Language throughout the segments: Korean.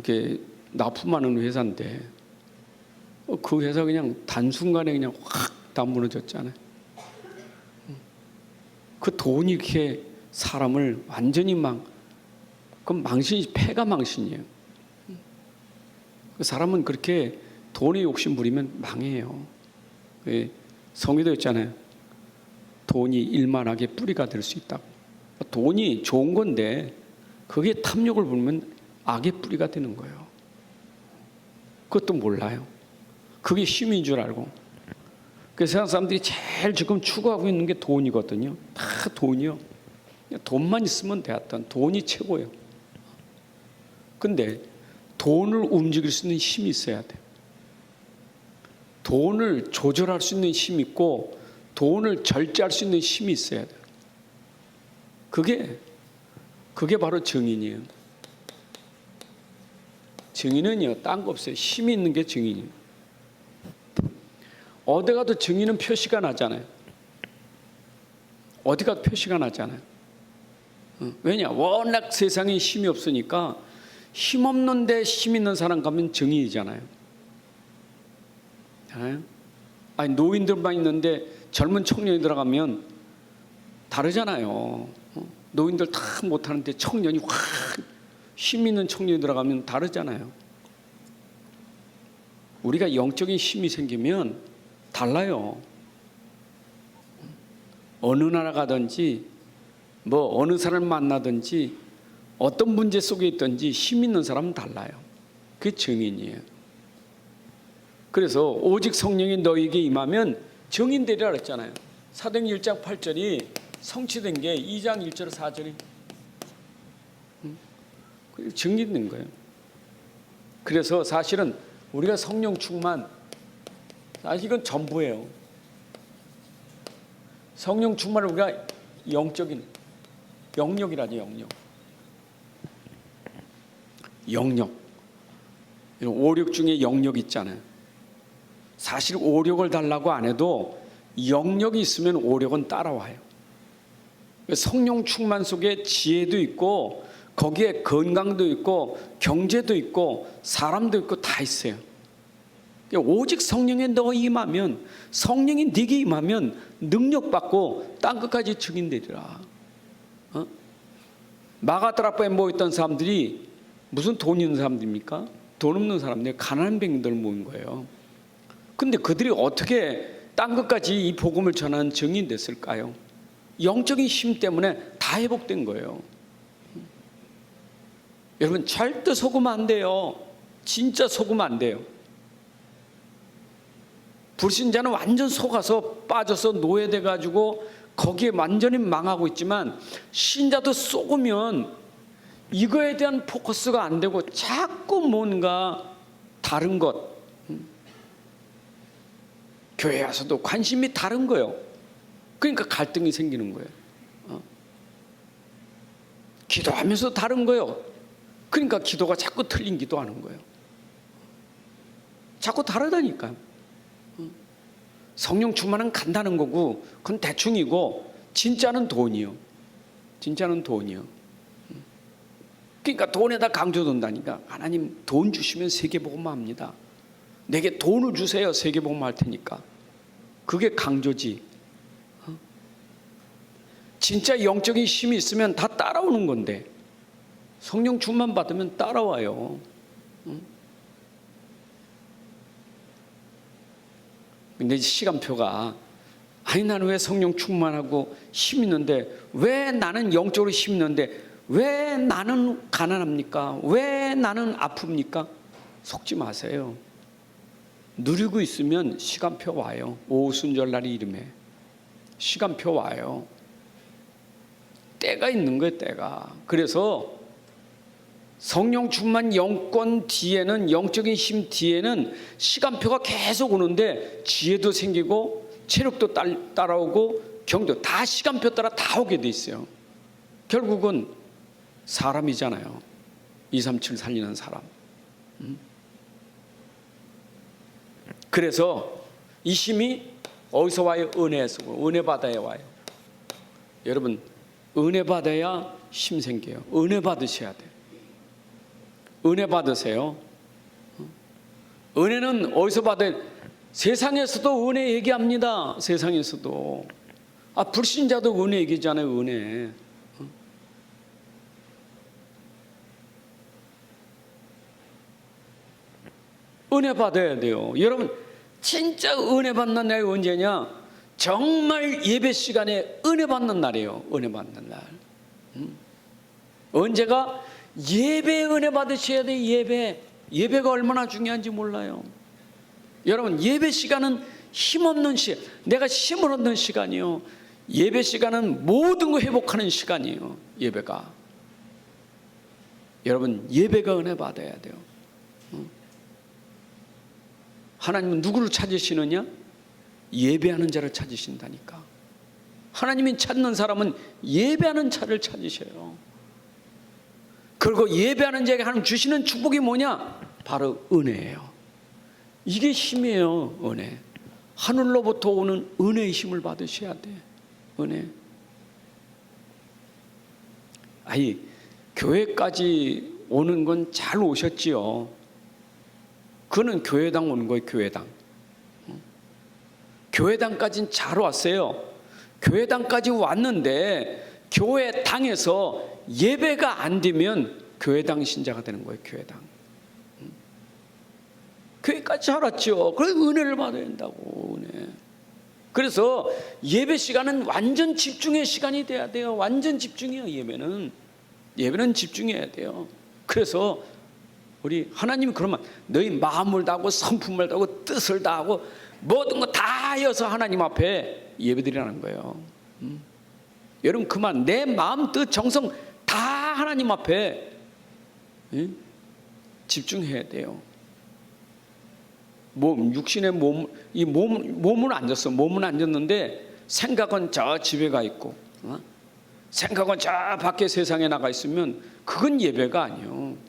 이렇게 납품하는 회사인데 그 회사 그냥 단순간에 그냥 확 다 무너졌잖아요. 그 돈이 이렇게 사람을 완전히 그럼 망신이 패가 망신이에요. 그 사람은 그렇게 돈에 욕심 부리면 망해요. 성경에도 있잖아요. 돈이 일만하게 뿌리가 될 수 있다고. 돈이 좋은 건데 그게 탐욕을 부르면 악의 뿌리가 되는 거예요. 그것도 몰라요. 그게 힘인 줄 알고. 그래서 세상 사람들이 제일 지금 추구하고 있는 게 돈이거든요. 다 돈이요. 돈만 있으면 되었던 돈이 최고예요. 근데 돈을 움직일 수 있는 힘이 있어야 돼요. 돈을 조절할 수 있는 힘이 있고 돈을 절제할 수 있는 힘이 있어야 돼요. 그게 바로 증인이에요. 증인은요, 딴 거 없어요. 힘이 있는 게 증인이에요. 어디 가도 증인은 표시가 나잖아요. 어디 가도 표시가 나잖아요. 왜냐? 워낙 세상에 힘이 없으니까 힘 없는데 힘 있는 사람 가면 증인이잖아요. 아니, 노인들만 있는데 젊은 청년이 들어가면 다르잖아요. 노인들 다 못하는데 청년이 확 힘 있는 청년이 들어가면 다르잖아요. 우리가 영적인 힘이 생기면 달라요. 어느 나라 가든지 어느 사람을 만나든지 어떤 문제 속에 있든지 힘 있는 사람은 달라요. 그게 증인이에요. 그래서 오직 성령이 너희에게 임하면 증인 되리라 그랬잖아요. 사도행전 1장 8절이 성취된 게 2장 1절 4절이 증인된 거예요. 그래서 사실은 우리가 성령 충만, 사실 이건 전부예요. 성령 충만을 우리가 영적인 영역이라죠. 영역. 오력 중에 영역 있잖아요. 사실 오력을 달라고 안 해도 영역이 있으면 오력은 따라와요. 성령 충만 속에 지혜도 있고 거기에 건강도 있고 경제도 있고 사람도 있고 다 있어요. 오직 성령에 너 임하면, 성령이 네게 임하면 능력받고 땅끝까지 증인되리라. 마가다락방에 모였던 사람들이 무슨 돈 있는 사람들입니까? 돈 없는 사람들, 가난한 백성들 모인 거예요. 근데 그들이 어떻게 땅끝까지 이 복음을 전하는 증인 됐을까요? 영적인 힘 때문에 다 회복된 거예요. 여러분, 절대 속으면 안 돼요. 진짜 속으면 안 돼요. 불신자는 완전 속아서 빠져서 노예돼 가지고 거기에 완전히 망하고 있지만, 신자도 속으면 이거에 대한 포커스가 안 되고 자꾸 뭔가 다른 것, 교회 와서도 관심이 다른 거예요. 그러니까 갈등이 생기는 거예요. 기도하면서 다른 거예요. 그러니까 기도가 자꾸 틀린 기도하는 거예요. 자꾸 다르다니까. 성령 충만은 간다는 거고 그건 대충이고 진짜는 돈이요. 진짜는 돈이요. 그러니까 돈에다 강조된다니까. 하나님 돈 주시면 세계복음화 합니다. 내게 돈을 주세요. 세계복음화 할 테니까. 그게 강조지. 진짜 영적인 힘이 있으면 다 따라오는 건데 성령 충만 받으면 따라와요. 근데 시간표가, 아니 나는 왜 성령 충만하고 힘 있는데, 왜 나는 영적으로 힘 있는데 왜 나는 가난합니까? 왜 나는 아픕니까? 속지 마세요. 누리고 있으면 시간표 와요. 오순절날이 이름에 시간표 와요. 때가 있는 거예요. 때가. 그래서 성령 충만 영권 뒤에는, 영적인 힘 뒤에는 시간표가 계속 오는데 지혜도 생기고 체력도 따라오고 경도 다 시간표 따라 다 오게 돼 있어요. 결국은 사람이잖아요. 237 살리는 사람. 그래서 이 힘이 어디서 와요? 은혜에서. 은혜 받아야 와요. 여러분, 은혜 받아야 힘 생겨요. 은혜 받으셔야 돼요. 은혜 받으세요. 은혜는 어디서 받아요? 세상에서도 은혜 얘기합니다. 세상에서도. 불신자도 은혜 얘기잖아요. 은혜. 은혜 받아야 돼요. 여러분, 진짜 은혜 받는 날이 언제냐? 정말 예배 시간에 은혜 받는 날이에요. 은혜 받는 날. 언제가? 예배 은혜 받으셔야 돼요. 예배가 얼마나 중요한지 몰라요. 여러분, 예배 시간은 힘없는 시간, 내가 힘을 얻는 시간이요. 예배 시간은 모든 거 회복하는 시간이에요. 예배가. 여러분, 예배가 은혜 받아야 돼요. 하나님은 누구를 찾으시느냐? 예배하는 자를 찾으신다니까. 하나님이 찾는 사람은 예배하는 자를 찾으셔요. 그리고 예배하는 자에게 하나님 주시는 축복이 뭐냐? 바로 은혜예요. 이게 힘이에요. 은혜. 하늘로부터 오는 은혜의 힘을 받으셔야 돼. 은혜. 교회까지 오는 건 잘 오셨지요. 그거는 교회당 오는 거예요. 교회당. 교회당까지는 잘 왔어요. 교회당까지 왔는데 교회당에서 예배가 안 되면 교회당 신자가 되는 거예요. 교회당. 교회까지 잘 왔죠. 그래서 은혜를 받아야 된다고. 은혜. 그래서 예배 시간은 완전 집중의 시간이 돼야 돼요. 완전 집중이에요. 예배는 집중해야 돼요. 그래서 우리 하나님이 그러면 너희 마음을 다하고 성품을 다하고 뜻을 다하고 모든 거 다 하여서 하나님 앞에 예배드리라는 거예요. 여러분, 그만 내 마음 뜻 정성 다 하나님 앞에 집중해야 돼요. 육신의 몸은 앉았어. 몸은 앉았는데 생각은 저 집에 가 있고, 생각은 저 밖에 세상에 나가 있으면 그건 예배가 아니에요.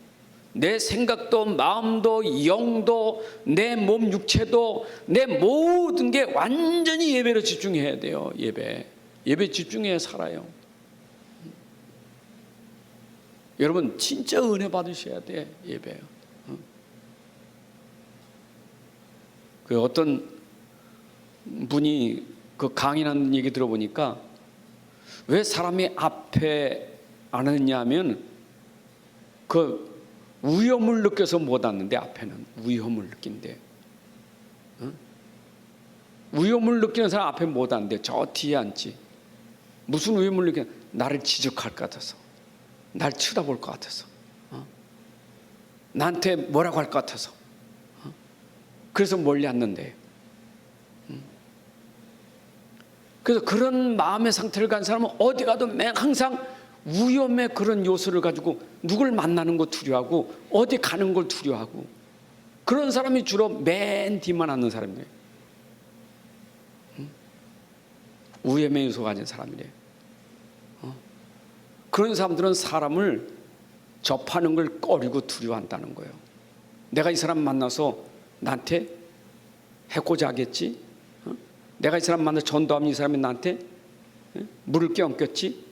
내 생각도 마음도 영도 내 몸 육체도 내 모든 게 완전히 예배로 집중해야 돼요. 예배 집중해야 살아요. 여러분, 진짜 은혜 받으셔야 돼. 예배요. 그 어떤 분이 그 강의하는 얘기 들어보니까 왜 사람이 앞에 안 하느냐면 그 위험을 느껴서 못 왔는데, 앞에는 위험을 느낀대. 위험을 느끼는 사람 앞에 못 왔는데 저 뒤에 앉지. 무슨 위험을 느끼냐? 나를 지적할 것 같아서, 날 쳐다볼 것 같아서, 나한테 뭐라고 할 것 같아서, 그래서 멀리 앉는데. 그래서 그런 마음의 상태를 간 사람은 어디 가도 항상 위험의 그런 요소를 가지고 누굴 만나는 거 두려워하고 어디 가는 걸 두려워하고, 그런 사람이 주로 맨 뒤만 앉는 사람이에요. 위험의 요소 가진 사람이래요. 그런 사람들은 사람을 접하는 걸 꺼리고 두려워한다는 거예요. 내가 이 사람 만나서 나한테 해코자 하겠지? 내가 이 사람 만나서 전도하면 이 사람이 나한테 물을 껴안겠지?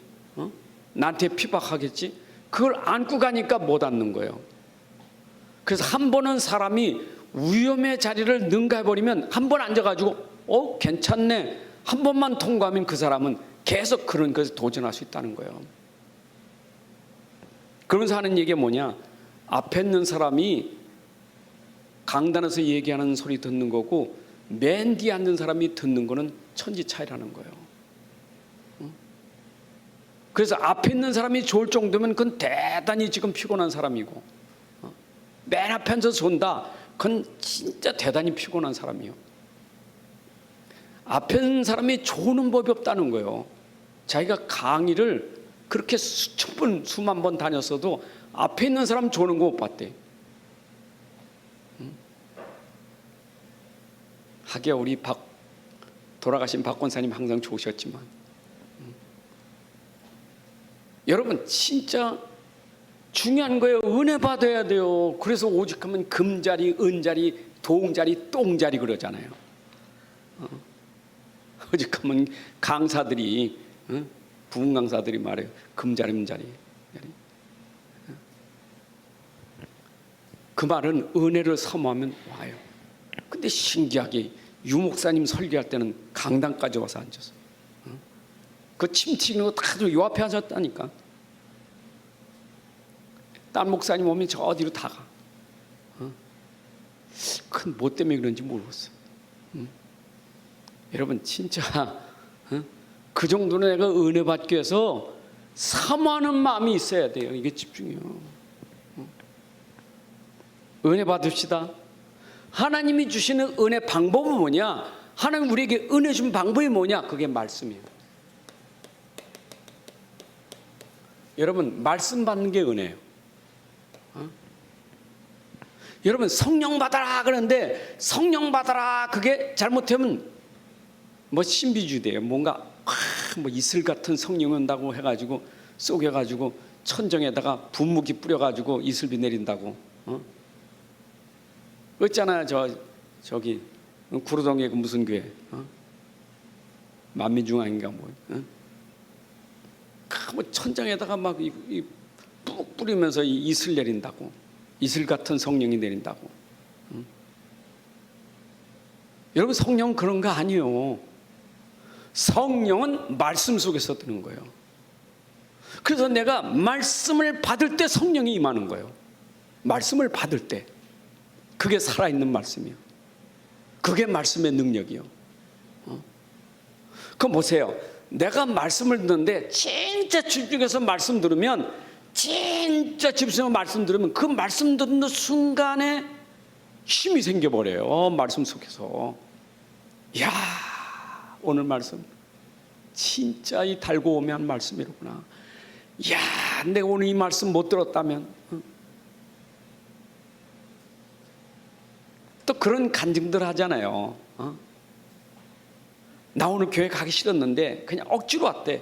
나한테 피박하겠지? 그걸 안고 가니까 못 앉는 거예요. 그래서 한 번은 사람이 위험의 자리를 능가해버리면 한 번 앉아가지고 괜찮네, 한 번만 통과하면 그 사람은 계속 그런 것에 도전할 수 있다는 거예요. 그러면서 하는 얘기가 뭐냐? 앞에 있는 사람이 강단에서 얘기하는 소리 듣는 거고 맨 뒤에 앉은 사람이 듣는 거는 천지 차이라는 거예요. 그래서 앞에 있는 사람이 좋을 정도면 그건 대단히 지금 피곤한 사람이고, 맨 앞에 앉아서 존다, 그건 진짜 대단히 피곤한 사람이에요. 앞에 있는 사람이 조는 법이 없다는 거예요. 자기가 강의를 그렇게 수천 번, 수만 번 다녔어도 앞에 있는 사람 조는 거 못 봤대. 하기야 우리 돌아가신 박 권사님 항상 좋으셨지만, 여러분 진짜 중요한 거예요. 은혜 받아야 돼요. 그래서 오직하면 금자리, 은자리, 동자리, 똥자리 그러잖아요. 오직하면 강사들이, 부흥 강사들이 말해요. 금자리, 은자리. 그 말은 은혜를 사모하면 와요. 근데 신기하게 유 목사님 설교할 때는 강당까지 와서 앉아서 그 침 튀기는 거 다 요 앞에 앉았다니까. 딴 목사님 오면 저 어디로 다 가. 큰 뭐 때문에 그런지 모르겠어. 여러분 진짜 그 정도는 내가 은혜 받기 위해서 사모하는 마음이 있어야 돼요. 이게 집중이요. 은혜 받읍시다. 하나님이 주시는 은혜 방법은 뭐냐? 하나님 우리에게 은혜 준 방법이 뭐냐? 그게 말씀이에요. 여러분 말씀 받는 게 은혜예요. 여러분 성령 받아라 그러는데 성령 받아라 그게 잘못하면 뭐 신비주의돼요. 뭔가 뭐 이슬 같은 성령 온다고 해가지고 쏘개가지고 천정에다가 분무기 뿌려가지고 이슬비 내린다고. 있잖아요. 저기 구로동에 그 무슨 교회 만민중앙인가 뭐 천장에다가 막 푹 뿌리면서 이슬 내린다고. 이슬 같은 성령이 내린다고. 여러분 성령은 그런 거 아니에요. 성령은 말씀 속에서 드는 거예요. 그래서 내가 말씀을 받을 때 성령이 임하는 거예요. 말씀을 받을 때 그게 살아있는 말씀이에요. 그게 말씀의 능력이요. 그럼 보세요. 내가 말씀을 듣는데 진짜 집중해서 말씀 들으면 진짜 집중해서 말씀 들으면 그 말씀 듣는 순간에 힘이 생겨버려요. 말씀 속에서. 이야 오늘 말씀 진짜 이 달고 오면 말씀이로구나. 이야 내가 오늘 이 말씀 못 들었다면. 또 그런 간증들 하잖아요. 나 오늘 교회 가기 싫었는데 그냥 억지로 왔대.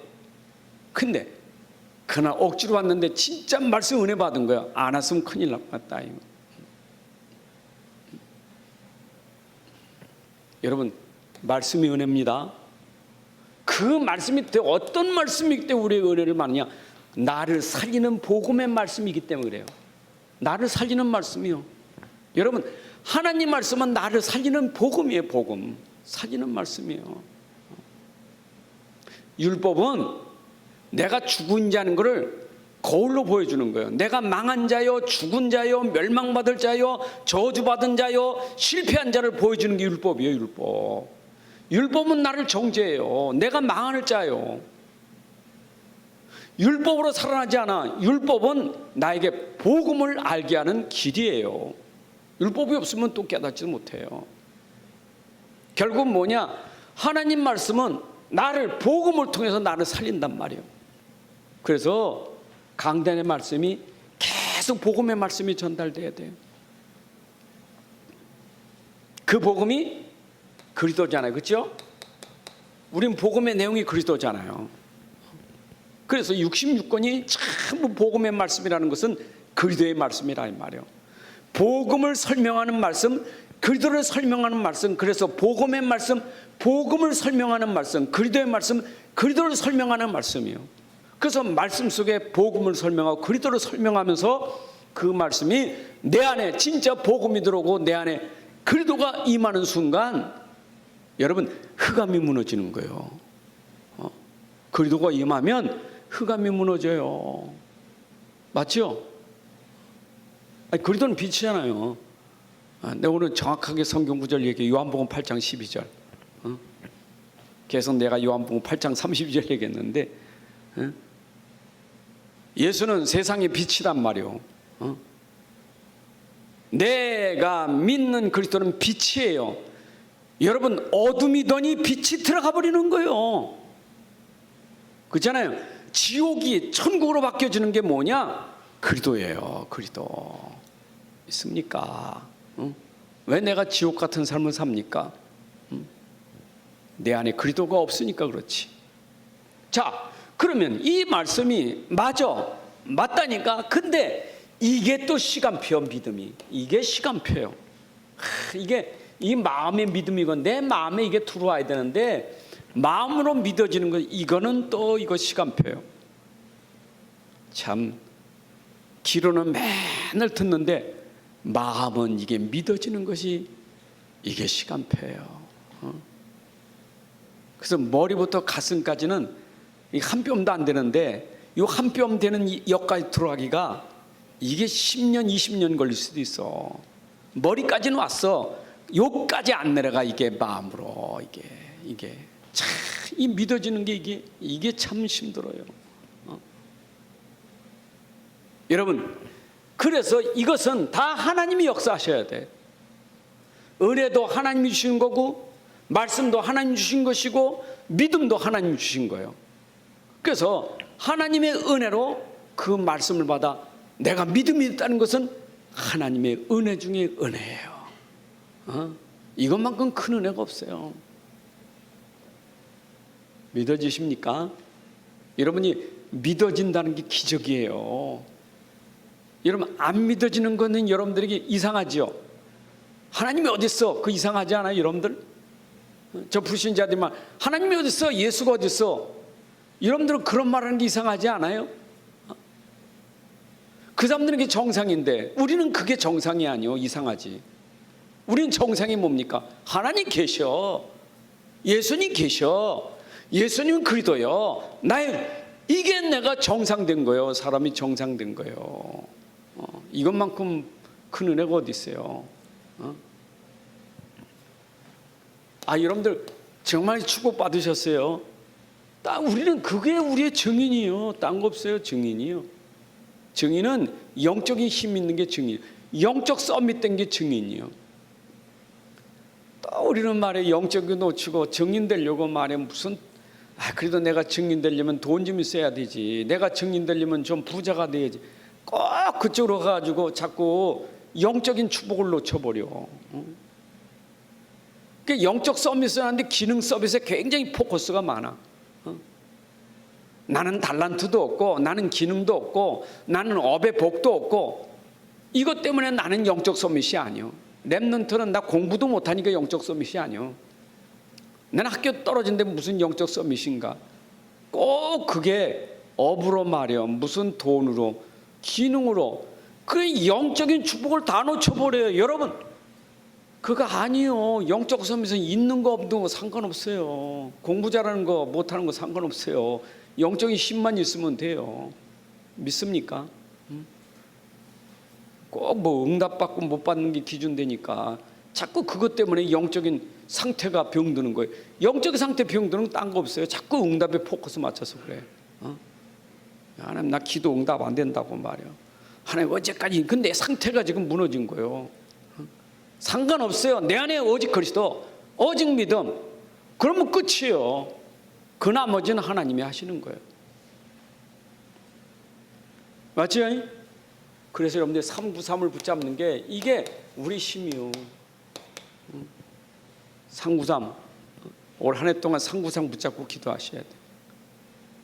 근데 그날 억지로 왔는데 진짜 말씀 은혜 받은 거야. 안 왔으면 큰일 날 뻔했다. 여러분 말씀이 은혜입니다. 그 말씀이 어떤 말씀이기 때문에 우리의 은혜를 받느냐? 나를 살리는 복음의 말씀이기 때문에 그래요. 나를 살리는 말씀이요. 여러분 하나님 말씀은 나를 살리는 복음이에요. 복음 살리는 말씀이에요. 율법은 내가 죽은 자는 것을 거울로 보여주는 거예요. 내가 망한 자요, 죽은 자요, 멸망받을 자요, 저주받은 자요, 실패한 자를 보여주는 게 율법이에요. 율법. 율법은 나를 정죄해요. 내가 망할 자요. 율법으로 살아나지 않아. 율법은 나에게 복음을 알게 하는 길이에요. 율법이 없으면 또 깨닫지도 못해요. 결국 뭐냐? 하나님 말씀은 나를 복음을 통해서 나를 살린단 말이에요. 그래서 강단의 말씀이 계속 복음의 말씀이 전달돼야 돼요. 그 복음이 그리스도잖아요. 그렇죠? 우린 복음의 내용이 그리스도잖아요. 그래서 66권이 전부 복음의 말씀이라는 것은 그리스도의 말씀이라 이 말이에요. 복음을 설명하는 말씀, 그리스도를 설명하는 말씀. 그래서 복음의 말씀, 복음을 설명하는 말씀, 그리스도의 말씀, 그리스도를 설명하는 말씀이에요. 그래서 말씀 속에 복음을 설명하고 그리스도를 설명하면서 그 말씀이 내 안에 진짜 복음이 들어오고 내 안에 그리스도가 임하는 순간 여러분 흑암이 무너지는 거예요. 그리스도가 임하면 흑암이 무너져요. 맞죠? 그리스도는 빛이잖아요. 내가 오늘 정확하게 성경 구절 얘기해. 요한복음 8장 12절. 계속 내가 요한복음 8장 32절 얘기했는데 예수는 세상의 빛이란 말이요. 내가 믿는 그리스도는 빛이에요. 여러분 어둠이더니 빛이 들어가 버리는 거예요. 그렇잖아요. 지옥이 천국으로 바뀌어지는 게 뭐냐? 그리스도예요. 그리스도. 있습니까? 왜 내가 지옥 같은 삶을 삽니까? 내 안에 그리스도가 없으니까 그렇지. 자, 그러면 이 말씀이 맞다니까. 근데 이게 또 시간표 믿음이. 이게 시간표예요. 이게 이 마음의 믿음이건 내 마음에 이게 들어와야 되는데 마음으로 믿어지는 거 이거는 또 이거 시간표예요. 참 기로는 맨날 듣는데 마음은 이게 믿어지는 것이 이게 시간표예요. 그래서 머리부터 가슴까지는 한 뼘도 안 되는데 이 한 뼘 되는 역까지 들어가기가 이게 10년 20년 걸릴 수도 있어. 머리까지는 왔어. 요까지 안 내려가. 이게 마음으로 이게 참 이 믿어지는 게 이게 참 힘들어요. 여러분, 그래서 이것은 다 하나님이 역사하셔야 돼. 은혜도 하나님이 주신 거고, 말씀도 하나님이 주신 것이고, 믿음도 하나님이 주신 거예요. 그래서 하나님의 은혜로 그 말씀을 받아 내가 믿음이 있다는 것은 하나님의 은혜 중에 은혜예요. 이것만큼 큰 은혜가 없어요. 믿어지십니까? 여러분이 믿어진다는 게 기적이에요. 여러분, 안 믿어지는 거는 여러분들에게 이상하지요. 하나님이 어디 있어? 그 이상하지 않아요, 여러분들? 저 불신자들만 하나님이 어디 있어? 예수가 어디 있어? 여러분들은 그런 말하는 게 이상하지 않아요? 그 사람들은 그게 정상인데 우리는 그게 정상이 아니요, 이상하지. 우리는 정상이 뭡니까? 하나님 계셔. 예수님 계셔. 예수님은 그리도요. 이게 내가 정상된 거예요. 사람이 정상된 거예요. 이것만큼 큰 은혜가 어디 있어요? 여러분들 정말 축복 받으셨어요. 우리는 그게 우리의 증인이요. 딴 거 없어요. 증인이요. 증인은 영적인 힘 있는 게 증인. 영적 썸밋된 게 증인이요. 또 우리는 말에 영적인 놓치고 증인 되려고 말해 무슨 그래도 내가 증인 되려면 돈 좀 있어야 되지. 내가 증인 되려면 좀 부자가 돼야지. 꼭 그쪽으로 가가지고 자꾸 영적인 축복을 놓쳐버려. 영적 서비스를 하는데 기능 서비스에 굉장히 포커스가 많아. 나는 달란트도 없고 나는 기능도 없고 나는 업의 복도 없고 이것 때문에 나는 영적 서밋이 아니요. 랩런트는 나 공부도 못하니까 영적 서밋이 아니요. 나는 학교 떨어진데 무슨 영적 서밋인가. 꼭 그게 업으로 말이요. 무슨 돈으로 기능으로 그 영적인 축복을 다 놓쳐버려요. 여러분, 그거 아니요. 영적 서밋은 있는 거 없는 거 상관없어요. 공부 잘하는 거 못하는 거 상관없어요. 영적인 힘만 있으면 돼요. 믿습니까? 꼭 뭐 응답받고 못 받는 게 기준되니까 자꾸 그것 때문에 영적인 상태가 병드는 거예요. 영적인 상태 병드는 건 딴 거 없어요. 자꾸 응답에 포커스 맞춰서 그래. 하나님, 나 기도 응답 안 된다고 말이야. 하나님, 어제까지 근데 상태가 지금 무너진 거예요. 상관없어요. 내 안에 오직 그리스도, 오직 믿음. 그러면 끝이에요. 그 나머지는 하나님이 하시는 거예요. 맞죠? 그래서 여러분들 393을 붙잡는 게 이게 우리 힘이요. 393 올 한 해 동안 393 붙잡고 기도하셔야 돼요.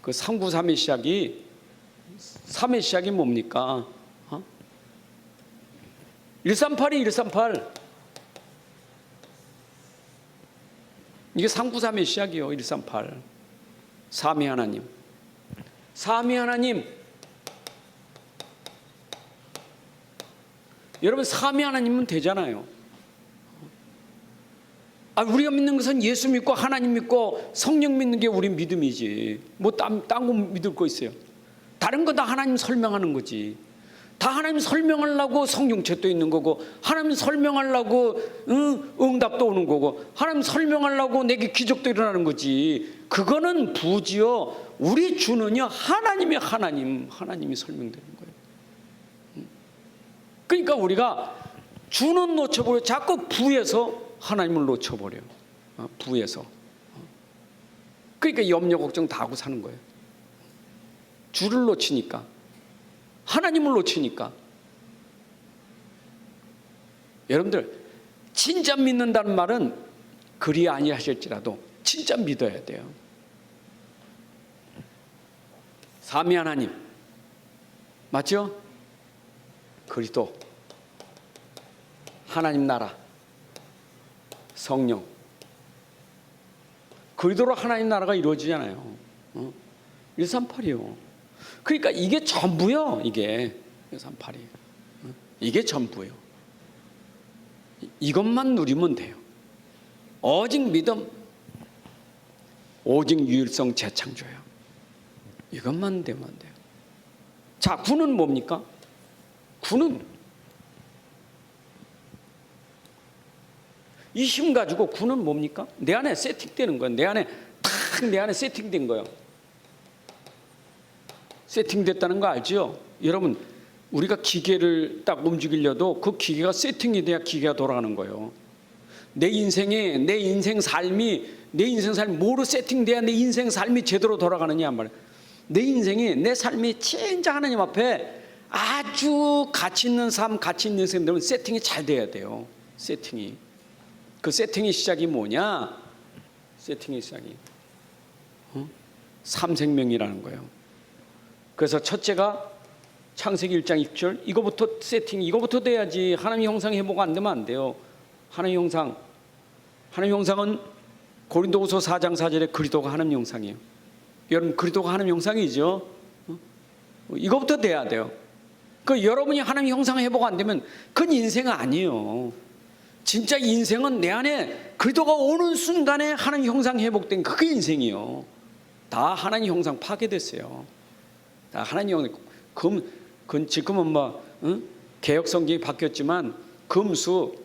그 393의 시작이 3의 시작이 뭡니까? 138이 138 이게 393의 시작이요. 138 삼위 하나님, 삼위 하나님. 여러분, 삼위 하나님은 되잖아요. 우리가 믿는 것은 예수 믿고 하나님 믿고 성령 믿는 게 우리 믿음이지. 뭐 딴 거 믿을 거 있어요? 다른 거 다 하나님 설명하는 거지. 다 하나님 설명하려고 성령책도 있는 거고, 하나님 설명하려고 응답도 오는 거고, 하나님 설명하려고 내게 기적도 일어나는 거지. 그거는 부지요. 우리 주는요, 하나님이 설명되는 거예요. 그러니까 우리가 주는 놓쳐버려. 자꾸 부에서 하나님을 놓쳐버려. 부에서. 그러니까 염려 걱정 다 하고 사는 거예요. 주를 놓치니까, 하나님을 놓치니까. 여러분들, 진짜 믿는다는 말은 그리 아니하실지라도 진짜 믿어야 돼요. 삼위 하나님 맞죠? 그리스도, 하나님 나라, 성령. 그리스도로 하나님 나라가 이루어지잖아요. 138이요. 그러니까 이게 전부요. 이게 138이. 이게 전부요. 이것만 누리면 돼요. 오직 믿음, 오직 유일성 재창조예요. 이것만 되면 돼요. 자, 구는 뭡니까? 구는 이 힘 가지고 구는 뭡니까? 내 안에 세팅되는 거예요. 내 안에 세팅된 거예요. 세팅됐다는 거 알죠? 여러분, 우리가 기계를 딱 움직이려도 그 기계가 세팅이 돼야 기계가 돌아가는 거예요. 내 인생 삶이 뭐로 세팅돼야 내 인생 삶이 제대로 돌아가느냐 말이에요. 내 삶이 진짜 하나님 앞에 아주 가치 있는 삶, 가치 있는 인생 되면 세팅이 잘 돼야 돼요. 세팅이. 그 세팅의 시작이 뭐냐? 세팅의 시작이 삼생명이라는 거예요. 그래서 첫째가 창세기 1장 6절, 이거부터 세팅, 이거부터 돼야지. 하나님 형상 회복 안 되면 안 돼요. 하나님 형상은 고린도후서 4장 4절에 그리스도가 하나님 형상이에요. 여러분, 그리스도가 하나님 형상이죠. 이거부터 돼야 돼요. 그 여러분이 하나님 형상 회복 안 되면 그건 인생은 아니에요. 진짜 인생은 내 안에 그리스도가 오는 순간에 하나님 형상 회복된 그게 인생이에요. 다 하나님 형상 파괴됐어요. 다 하나님 형상. 지금은 개혁 성경이 바뀌었지만 금수,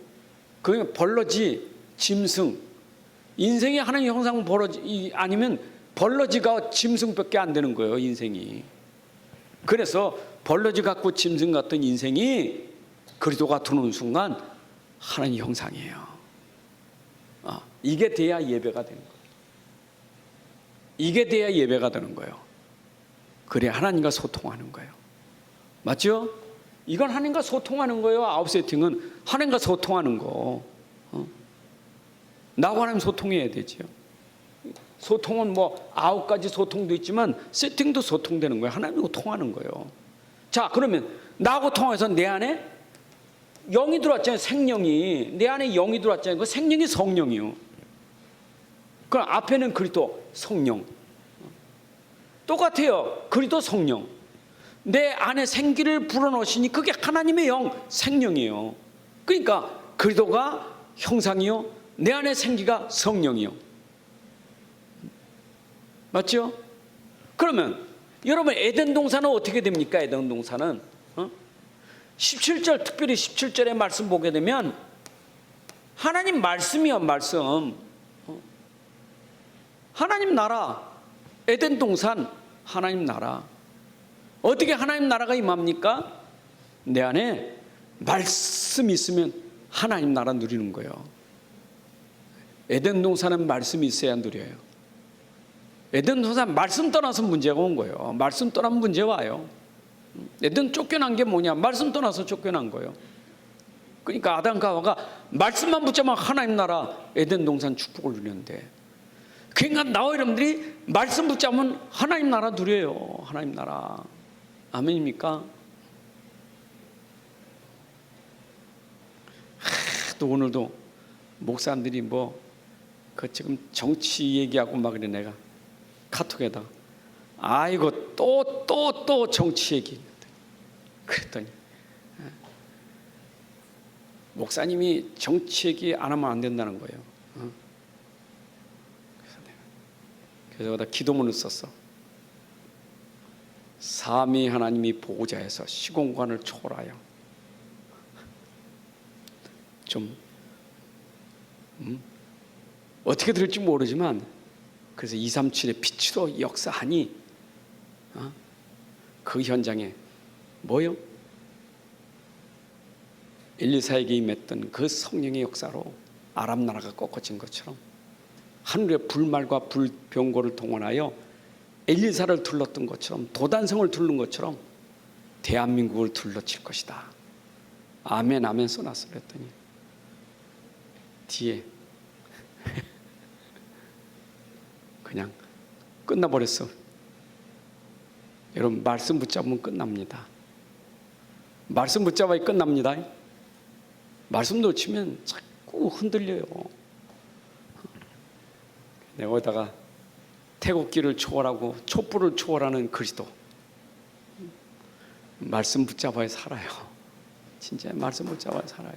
그 벌러지, 짐승, 인생이 하나님 형상 벌러지 아니면 벌러지가 짐승밖에 안 되는 거예요, 인생이. 그래서 벌러지 같고 짐승 같은 인생이 그리스도가 들어오는 순간 하나님 형상이에요. 이게 돼야 예배가 되는 거예요. 이게 돼야 예배가 되는 거예요. 그래 하나님과 소통하는 거예요. 맞죠? 이건 하나님과 소통하는 거예요. 아홉 세팅은 하나님과 소통하는 거. 나하고 하나님 소통해야 되죠. 소통은 뭐 9가지 소통도 있지만 세팅도 소통되는 거예요. 하나님하고 통하는 거예요. 자, 그러면 나하고 통해서 내 안에 영이 들어왔잖아요. 생명이. 내 안에 영이 들어왔잖아요. 그 생명이 성령이요. 그럼 앞에는 그리스도 성령. 똑같아요. 그리스도 성령. 내 안에 생기를 불어넣으시니 그게 하나님의 영, 생명이에요. 그러니까 그리스도가 형상이요, 내 안에 생기가 성령이요. 맞죠? 그러면 여러분, 에덴 동산은 어떻게 됩니까? 에덴 동산은 17절, 특별히 17절의 말씀 보게 되면 하나님 말씀이요, 말씀. 하나님 나라, 에덴 동산, 하나님 나라. 어떻게 하나님 나라가 임합니까? 내 안에 말씀이 있으면 하나님 나라 누리는 거예요. 에덴 동산은 말씀이 있어야 누려요. 에덴 동산 말씀 떠나서 문제가 온 거예요. 말씀 떠나면 문제 와요. 에덴 쫓겨난 게 뭐냐? 말씀 떠나서 쫓겨난 거예요. 그러니까 아담과 하와가 말씀만 붙잡으면 하나님 나라, 에덴 동산 축복을 누렸는데, 그러니까 나와 여러분들이 말씀 붙잡으면 하나님 나라 누려요. 하나님 나라. 아멘입니까? 또 오늘도 목사님들이 지금 정치 얘기하고 막 그래. 내가 카톡에다가 아이고 또 정치 얘기. 그랬더니 목사님이 정치 얘기 안 하면 안 된다는 거예요. 그래서 내가 기도문을 썼어. 삼위 하나님이 보호자에서 시공간을 초월하여 좀 어떻게 들을지 모르지만, 그래서 237의 빛으로 역사하니 그 현장에 뭐요? 엘리사에게 임했던 그 성령의 역사로 아람 나라가 꺾어진 것처럼 하늘의 불말과 불병거를 동원하여 엘리사를 둘렀던 것처럼, 도단성을 둘른 것처럼 대한민국을 둘러칠 것이다. 아멘 아멘 써놨어. 그랬더니 뒤에 그냥 끝나버렸어. 여러분, 말씀 붙잡으면 끝납니다. 말씀 붙잡아야 끝납니다. 말씀 놓치면 자꾸 흔들려요. 내가 거기다가 태국기를 초월하고 촛불을 초월하는 그리스도, 말씀 붙잡아야 살아요. 진짜 말씀 붙잡아야 살아요.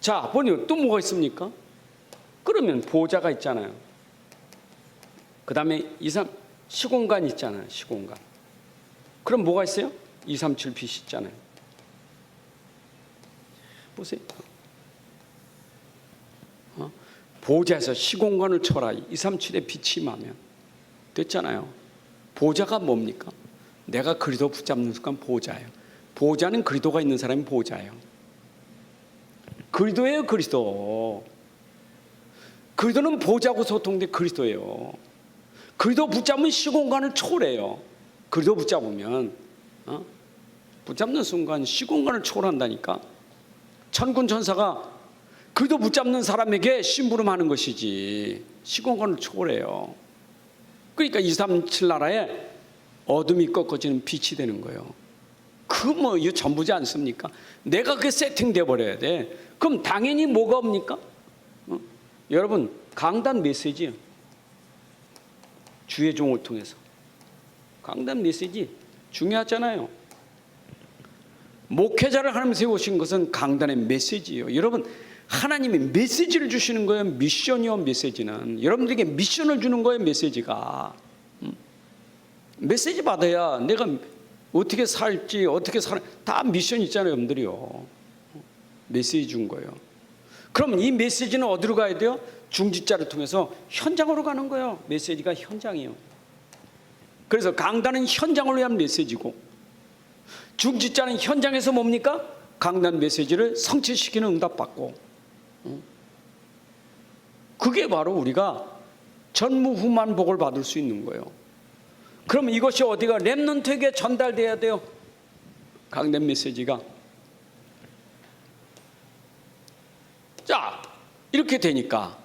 자, 보니 또 뭐가 있습니까? 그러면 보좌가 있잖아요. 그 다음에 2, 3 시공간 있잖아요. 시공간. 그럼 뭐가 있어요? 237 빛이 있잖아요. 보세요. 보좌에서 시공간을 쳐라. 237의 빛이 임하면 됐잖아요. 보좌가 뭡니까? 내가 그리스도 붙잡는 순간 보좌예요. 보좌는 그리스도가 있는 사람이 보좌예요. 그리스도예요. 그리스도. 그리스도는 보좌고 소통돼. 그리스도예요. 그리스도 붙잡으면 시공간을 초월해요. 그리스도 붙잡으면 붙잡는 순간 시공간을 초월한다니까. 천군 천사가 그리스도 붙잡는 사람에게 심부름하는 것이지 시공간을 초월해요. 그러니까 237 나라에 어둠이 꺾어지는 빛이 되는 거예요. 이거 전부지 않습니까? 내가 그게 세팅돼 버려야 돼. 그럼 당연히 뭐가 옵니까? 여러분, 강단 메시지요. 주의 종을 통해서 강단 메시지 중요하잖아요. 목회자를 하나님 세우신 것은 강단의 메시지예요. 여러분, 하나님이 메시지를 주시는 거예요. 미션이요. 메시지는 여러분들에게 미션을 주는 거예요. 메시지가 메시지 받아야 내가 어떻게 살지 어떻게 다 미션 있잖아요. 여러분들이요. 메시지 준 거예요. 그러면 이 메시지는 어디로 가야 돼요? 중직자를 통해서 현장으로 가는 거예요. 메시지가 현장이에요. 그래서 강단은 현장을 위한 메시지고 중직자는 현장에서 뭡니까? 강단 메시지를 성취시키는 응답받고 그게 바로 우리가 전무후무한 복을 받을 수 있는 거예요. 그럼 이것이 어디가 렘넌트에게 전달돼야 돼요. 강단 메시지가. 자, 이렇게 되니까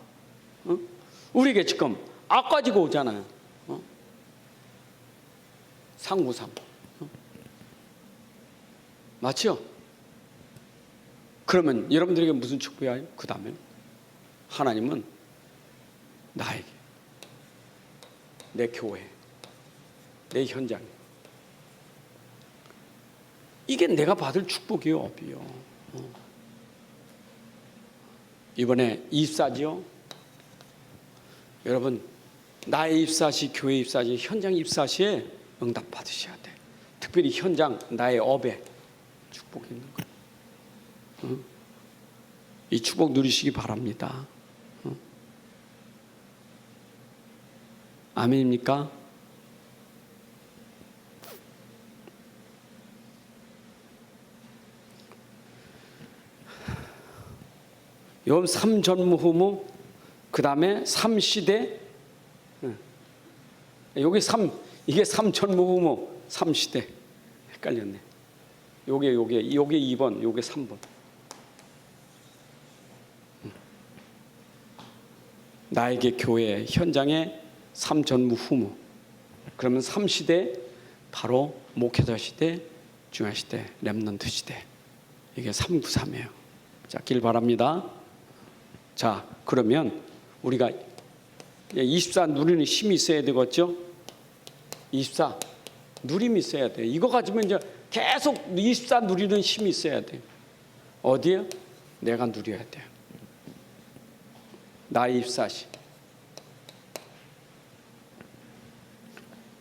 우리에게 지금 악 가지고 오잖아요. 상구삼. 맞죠? 그러면 여러분들에게 무슨 축복이에요? 그 다음에 하나님은 나에게, 내 교회, 내 현장, 이게 내가 받을 축복이요, 업이요. 이번에 입사지요. 여러분, 나의 입사시, 교회 입사시, 현장 입사시에 응답 받으셔야 돼. 특별히 현장, 나의 업에 축복이 있는 거예요. 이 축복 누리시기 바랍니다. 아멘입니까? 요 3전무후무, 그 다음에 3시대, 여기 이게 3전무후무, 3시대. 헷갈렸네. 요게 2번, 요게 3번. 나에게 교회 현장에 3전무후무. 그러면 3시대, 바로 목회자 시대, 중화 시대, 렘넌트 시대. 이게 393이에요. 자, 길 바랍니다. 자, 그러면 우리가 24 누리는 힘이 있어야 되겠죠? 24 누림이 있어야 돼요. 이거 가지면 이제 계속 24 누리는 힘이 있어야 돼요. 어디에? 내가 누려야 돼요. 나의 24시.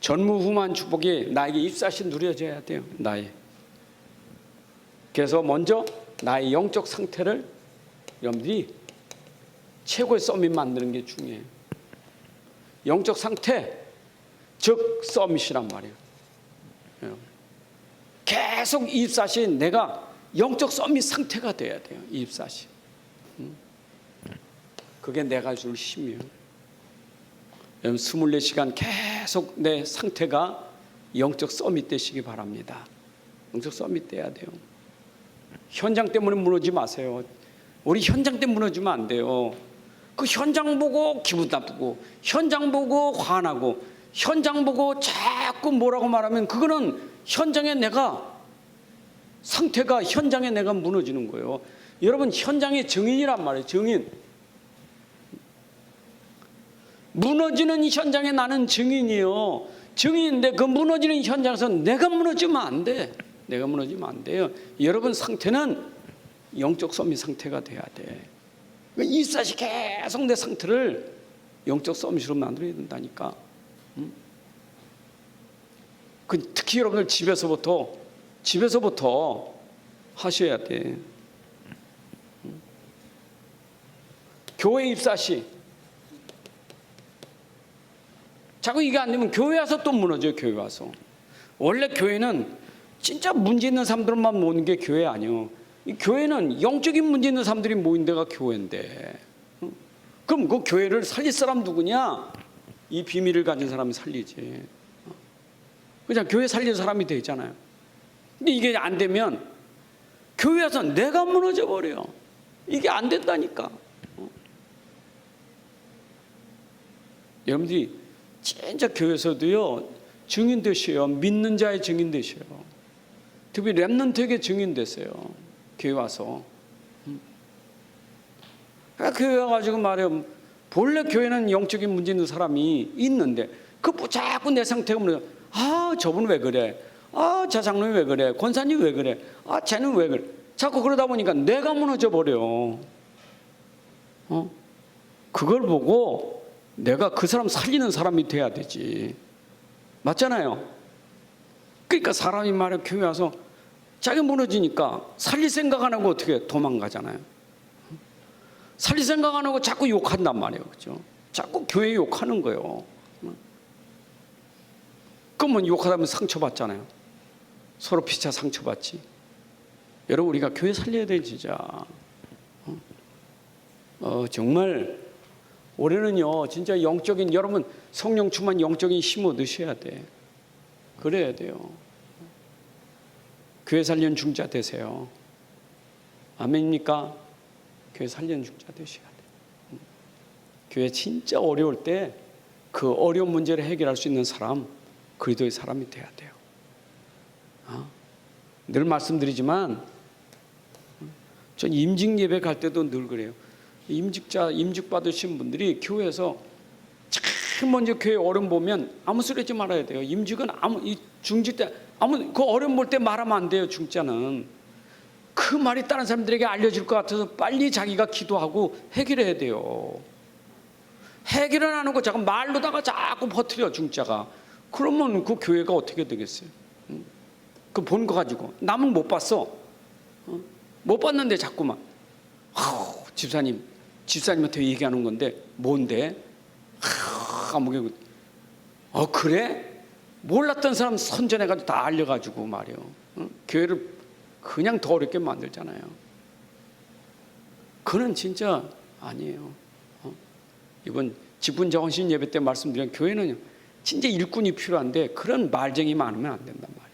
전무후무한 축복이 나에게 24시 누려져야 돼요. 그래서 먼저 나의 영적 상태를 여러분들이 최고의 서밋 만드는 게 중요해요. 영적 상태, 즉 서밋이란 말이에요. 계속 24시 내가 영적 서밋 상태가 돼야 돼요. 24시. 그게 내가 줄 힘이에요. 여러분 24시간 계속 내 상태가 영적 서밋 되시기 바랍니다. 영적 서밋 돼야 돼요. 현장 때문에 무너지지 마세요. 우리 현장 때문에 무너지면 안 돼요. 그 현장 보고 기분 나쁘고 현장 보고 화나고 현장 보고 자꾸 뭐라고 말하면 그거는 현장에 내가 상태가 현장에 내가 무너지는 거예요. 여러분 현장의 증인이란 말이에요. 증인. 무너지는 현장에 나는 증인이요. 증인인데 그 무너지는 현장에서 내가 무너지면 안 돼. 내가 무너지면 안 돼요. 여러분 상태는 영적 서밋 상태가 돼야 돼. 그러니까 이삿이 계속 내 상태를 영적 서밋으로 만들어야 된다니까. 특히 여러분들 집에서부터 하셔야 돼. 교회 입사시 자꾸 이게 안 되면 교회 와서 또 무너져요. 교회 와서. 원래 교회는 진짜 문제 있는 사람들만 모이는 게 교회 아니에요. 이 교회는 영적인 문제 있는 사람들이 모인 데가 교회인데, 그럼 그 교회를 살릴 사람 누구냐? 이 비밀을 가진 사람이 살리지. 그냥 교회 살리는 사람이 되잖아요. 근데 이게 안 되면 교회 와서 내가 무너져 버려. 이게 안 된다니까. 여러분들이 진짜 교회에서도요 증인 되셔요. 믿는 자의 증인 되셔요. 특히 렘넌트에게 증인 되세요. 교회 와서. 교회 와가지고 말해요. 본래 교회는 영적인 문제 있는 사람이 있는데 자꾸 내 상태가 무너져. 저분 왜 그래? 저 장로님 왜 그래? 권사님 왜 그래? 쟤는 왜 그래? 자꾸 그러다 보니까 내가 무너져 버려. 그걸 보고 내가 그 사람 살리는 사람이 돼야 되지. 맞잖아요. 그러니까 사람이 말해 교회 와서 자기 무너지니까 살릴 생각 안 하고 어떻게 도망가잖아요. 살릴 생각 안 하고 자꾸 욕한단 말이에요. 그죠? 자꾸 교회 욕하는 거예요. 그러면 욕하다 보면 상처받잖아요. 서로 피차 상처받지. 여러분 우리가 교회 살려야 돼 진짜. 정말 올해는요 진짜 영적인, 여러분 성령 충만 영적인 힘 얻으셔야 돼. 그래야 돼요. 교회 살리는 중자 되세요. 아멘입니까? 교회 살리는 중자 되셔야 돼. 교회 진짜 어려울 때 그 어려운 문제를 해결할 수 있는 사람, 그리스도의 사람이 돼야 돼요. 늘 말씀드리지만 전 임직 예배 갈 때도 늘 그래요. 임직 받으신 분들이 교회에서 제일 먼저 교회 어려움 보면 아무 소리 하지 말아야 돼요. 임직은 중직 때 그 어려움 볼 때 말하면 안 돼요. 중자는 그 말이 다른 사람들에게 알려질 것 같아서 빨리 자기가 기도하고 해결해야 돼요. 해결은 안 하고 자꾸 말로다가 자꾸 버티려 중자가. 그러면 그 교회가 어떻게 되겠어요? 그 본 거 가지고 남은 못 봤어. 못 봤는데 자꾸만 집사님한테 얘기하는 건데 뭔데? 아무게 그래? 몰랐던 사람 선전해가지고 다 알려가지고 말이요. 교회를 그냥 더 어렵게 만들잖아요. 그는 진짜 아니에요. 이번 직분자원신 예배 때 말씀드린 교회는 진짜 일꾼이 필요한데 그런 말쟁이 많으면 안 된단 말이에요.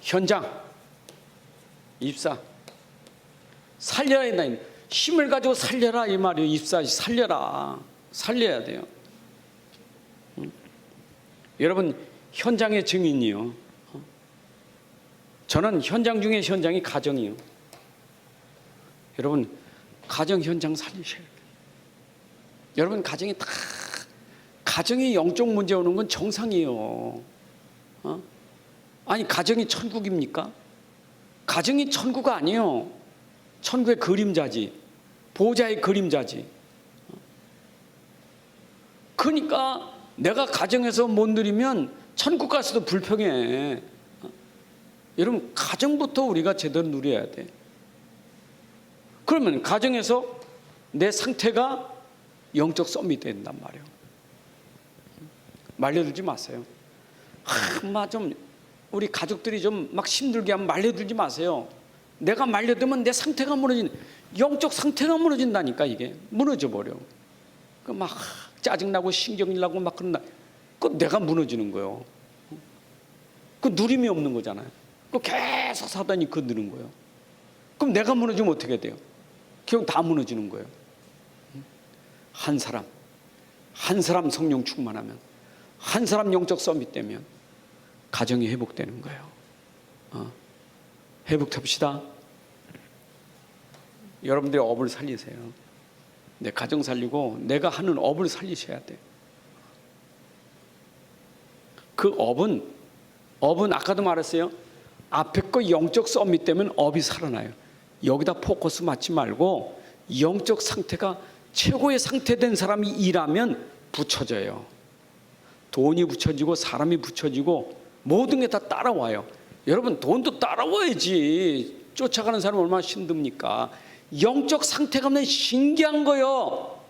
현장 입사 살려야 된다. 힘을 가지고 살려라 이 말이에요. 입사 살려라. 살려야 돼요. 여러분 현장의 증인이요. 저는 현장 중에 현장이 가정이요. 여러분 가정 현장 살리셔야 돼요. 여러분 가정이 영적 문제 오는 건 정상이에요. 아니 가정이 천국입니까? 가정이 천국 아니에요. 천국의 그림자지. 보호자의 그림자지. 그러니까 내가 가정에서 못 누리면 천국 가서도 불평해. 여러분 가정부터 우리가 제대로 누려야 돼. 그러면 가정에서 내 상태가 영적 썸이 된단 말이에요. 말려들지 마세요. 우리 가족들이 좀 막 힘들게 하면 말려들지 마세요. 내가 말려들면 내 상태가 영적 상태가 무너진다니까. 이게 무너져 버려. 막 짜증나고 신경이 나고 막 그런다. 그 내가 무너지는 거예요. 그 누림이 없는 거잖아요. 그 계속 사단이 건드는 거예요. 그럼 내가 무너지면 어떻게 돼요? 결국 다 무너지는 거예요. 한 사람 성령 충만하면, 한 사람 영적 썸이 되면 가정이 회복되는 거예요. 회복합시다. 여러분들의 업을 살리세요. 내 가정 살리고 내가 하는 업을 살리셔야 돼요. 그 업은 아까도 말했어요. 앞에 거 영적 썸밋 때문에 업이 살아나요. 여기다 포커스 맞지 말고 영적 상태가 최고의 상태된 사람이 일하면 붙여져요. 돈이 붙여지고 사람이 붙여지고 모든 게 다 따라와요. 여러분, 돈도 따라와야지. 쫓아가는 사람 얼마나 힘듭니까? 영적 상태가 없는 신기한 거요.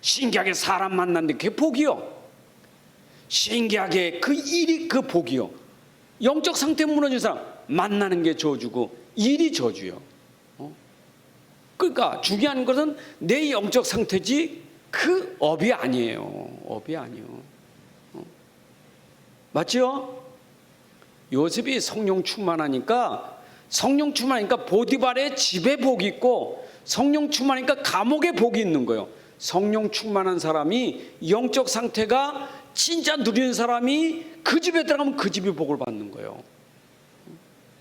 신기하게 사람 만났는데 그게 복이요. 신기하게 그 일이 그 복이요. 영적 상태 무너진 사람 만나는 게 저주고 일이 저주요. 그러니까 중요한 것은 내 영적 상태지 그 업이 아니에요. 업이 아니요. 맞죠? 요셉이 성령 충만하니까 보디발의 집에 복이 있고 성령 충만하니까 감옥에 복이 있는 거예요. 성령 충만한 사람이 영적 상태가 진짜 누리는 사람이 그 집에 들어가면 그 집이 복을 받는 거예요.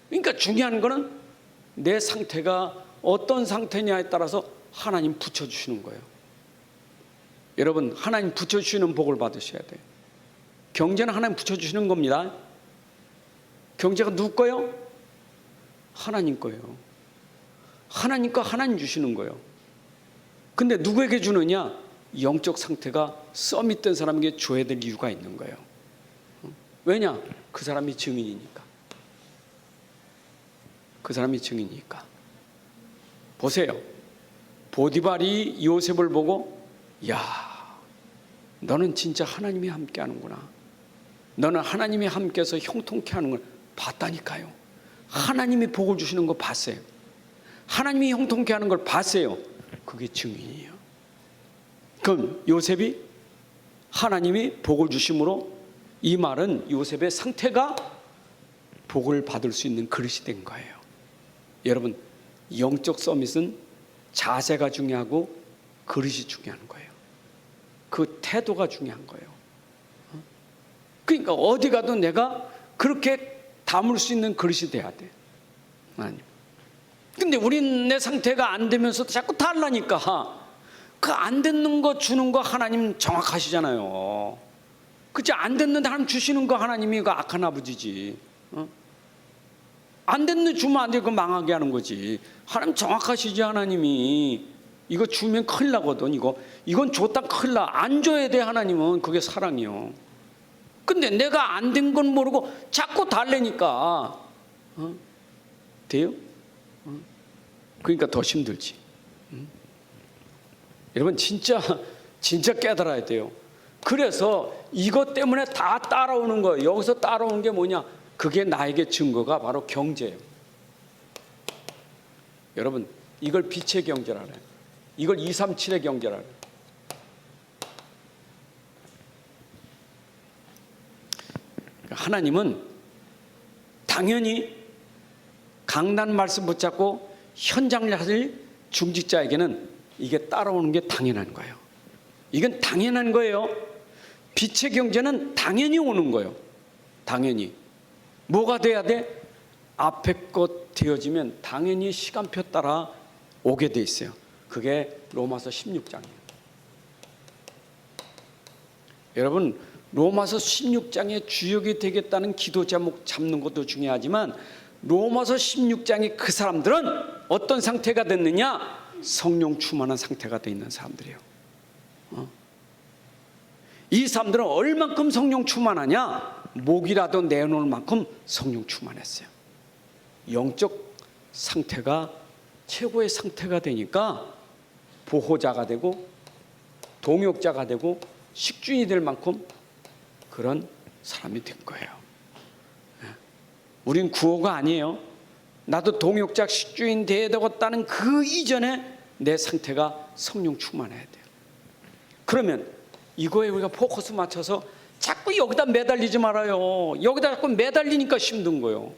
그러니까 중요한 거는 내 상태가 어떤 상태냐에 따라서 하나님 붙여주시는 거예요. 여러분, 하나님 붙여주시는 복을 받으셔야 돼요. 경제는 하나님 붙여주시는 겁니다. 경제가 누구 거예요? 하나님 거예요. 하나님 거 하나님 주시는 거예요. 근데 누구에게 주느냐? 영적 상태가 썸밋된 사람에게 줘야 될 이유가 있는 거예요. 왜냐? 그 사람이 증인이니까. 그 사람이 증인이니까. 보세요. 보디발이 요셉을 보고, 야, 너는 진짜 하나님이 함께 하는구나. 너는 하나님이 함께해서 형통케 하는 걸 봤다니까요. 하나님이 복을 주시는 거 봤어요. 하나님이 형통케 하는 걸 봤어요. 그게 증인이에요. 그럼 요셉이 하나님이 복을 주심으로 이 말은 요셉의 상태가 복을 받을 수 있는 그릇이 된 거예요. 여러분, 영적 서밋은 자세가 중요하고 그릇이 중요한 거예요. 그 태도가 중요한 거예요. 그러니까 어디 가도 내가 그렇게 담을 수 있는 그릇이 돼야 돼. 하나님. 근데 우린 내 상태가 안 되면서도 자꾸 달라니까 그 안 되는 거 주는 거 하나님 정확하시잖아요. 그치? 안 됐는데 하나님 주시는 거 하나님이 그 악한 아버지지. 안 됐는데 주면 안 돼. 그거 망하게 하는 거지. 하나님 정확하시지. 하나님이 이거 주면 큰일 나거든. 이건 줬다 큰일 나. 안 줘야 돼. 하나님은. 그게 사랑이요. 근데 내가 안 된 건 모르고 자꾸 달래니까 돼요? 그러니까 더 힘들지. 여러분, 진짜 깨달아야 돼요. 그래서 이것 때문에 다 따라오는 거예요. 여기서 따라오는 게 뭐냐? 그게 나에게 증거가 바로 경제예요. 여러분, 이걸 빛의 경제라 그래요. 이걸 237의 경제라 그래요. 하나님은 당연히 강단 말씀 붙잡고 현장을 하실 중직자에게는 이게 따라오는 게 당연한 거예요. 이건 당연한 거예요. 빛의 경제는 당연히 오는 거예요. 당연히. 뭐가 돼야 돼? 앞에 것 되어지면 당연히 시간표 따라 오게 돼 있어요. 그게 로마서 16장이에요. 여러분, 로마서 16장의 주역이 되겠다는 기도 제목 잡는 것도 중요하지만 로마서 16장의 그 사람들은 어떤 상태가 됐느냐? 성령 충만한 상태가 돼 있는 사람들이에요. 이 사람들은 얼만큼 성령 충만하냐? 목이라도 내놓을 만큼 성령 충만했어요. 영적 상태가 최고의 상태가 되니까 보호자가 되고 동역자가 되고 식주인이 될 만큼 그런 사람이 된 거예요. 우린 구호가 아니에요. 나도 동역자 식주인 돼야 되겠다는 그 이전에 내 상태가 성령 충만해야 돼요. 그러면 이거에 우리가 포커스 맞춰서 자꾸 여기다 매달리지 말아요. 여기다 자꾸 매달리니까 힘든 거예요.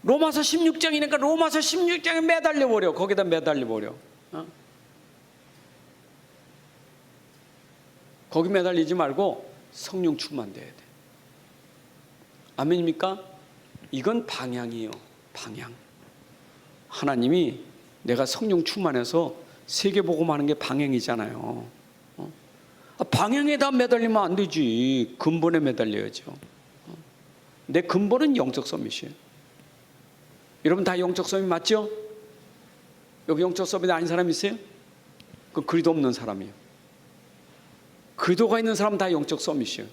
로마서 16장이니까 로마서 16장에 매달려버려. 거기다 매달려버려. 거기 매달리지 말고 성령 충만돼야 돼. 아멘입니까? 이건 방향이에요. 방향. 하나님이 내가 성령 충만해서 세계복음하는 게 방향이잖아요. 방향에다 매달리면 안 되지. 근본에 매달려야죠. 내 근본은 영적 서밋이에요. 여러분 다 영적 서밋 맞죠? 여기 영적 서밋 아닌 사람 있어요? 그 그리도 없는 사람이에요. 그리도가 있는 사람은 다 영적 서밋이에요.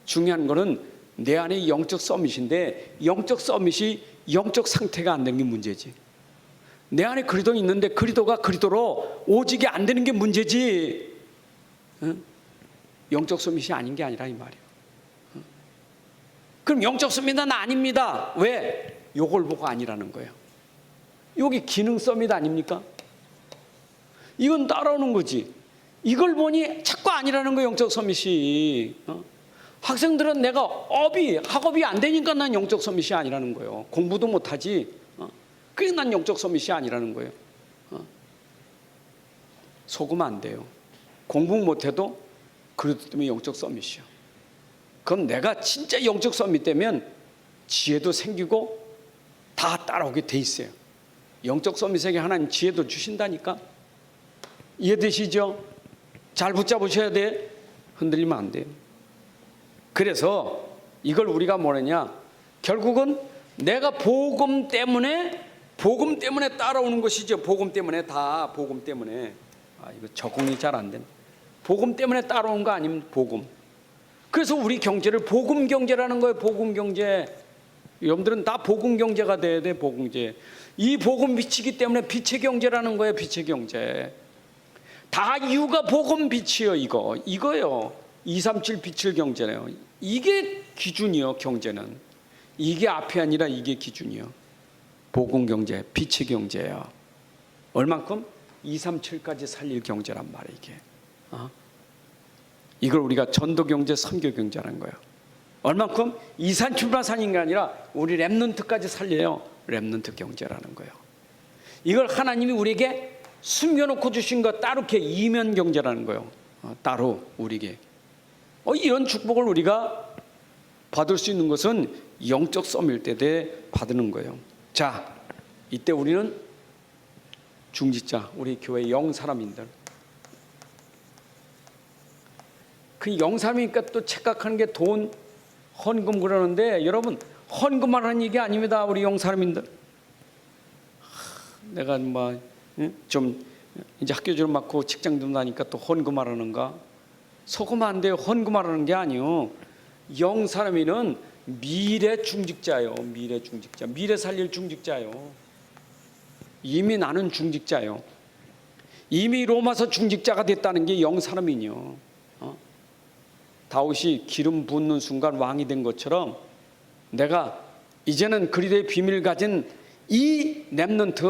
중요한 거는 내 안에 영적 서밋인데 영적 서밋이 영적 상태가 안 된 게 문제지. 내 안에 그리도 있는데 그리도가 그리도로 오직이 안 되는 게 문제지. 응? 영적 서밋이 아닌 게 아니라 이 말이에요. 응? 그럼 영적 서밋은 아닙니다. 왜? 요걸 보고 아니라는 거예요. 여기 기능 서밋 아닙니까? 이건 따라오는 거지. 이걸 보니 자꾸 아니라는 거예요. 영적 서밋이. 학생들은 내가 학업이 안 되니까 난 영적 서밋이 아니라는 거예요. 공부도 못하지. 그게 난 영적 서밋이 아니라는 거예요. 속으면 안 돼요. 공부 못해도 그것 때문에 영적 서밋이요. 그럼 내가 진짜 영적 서밋 되면 지혜도 생기고 다 따라오게 돼 있어요. 영적 서밋에게 하나님 지혜도 주신다니까. 이해되시죠? 잘 붙잡으셔야 돼. 흔들리면 안 돼요. 그래서 이걸 우리가 뭐냐냐, 결국은 내가 복음 때문에 따라오는 것이죠. 복음 때문에 다 복음 때문에. 이거 적응이 잘 안 되네. 복음 때문에 따라오는 거 아니면 복음. 그래서 우리 경제를 복음 경제라는 거예요. 복음 경제. 여러분들은 다 복음 경제가 돼야 돼. 복음 경제. 이 복음 빛이기 때문에 빛의 경제라는 거예요. 빛의 경제. 다 이유가 복음 빛이요. 이거요. 237 빛을 경제네요. 이게 기준이요. 경제는 이게 앞이 아니라 이게 기준이요. 복음 경제, 빛의 경제예요. 얼만큼? 237까지 살릴 경제란 말이에요. 이게 이걸 우리가 전도 경제, 선교 경제라는 거예요. 얼만큼? 237만 살린 게 아니라 우리 렘넌트까지 살려요. 렘넌트 경제라는 거예요. 이걸 하나님이 우리에게 숨겨놓고 주신 거 따로 이렇게 이면 경제라는 거예요. 따로 우리에게. 이런 축복을 우리가 받을 수 있는 것은 영적 썸일 때 받는 거예요. 자, 이때 우리는 중직자, 우리 교회 영사람인들. 그 영사람이니까 또 착각하는 게 돈, 헌금 그러는데 여러분 헌금하라는 얘기 아닙니다. 우리 영사람인들. 내가 좀 이제 학교 좀 맡고 직장 좀 다니까 또 헌금하라는가? 속으면 안 돼요. 헌금하라는 게 아니요. 영사람이는 미래 중직자요. 미래 중직자. 미래 살릴 중직자요. 이미 나는 중직자요. 이미 로마서 중직자가 됐다는 게 영사람이요. 다윗이 기름 붓는 순간 왕이 된 것처럼 내가 이제는 그리스도의 비밀을 가진 이 렘넌트,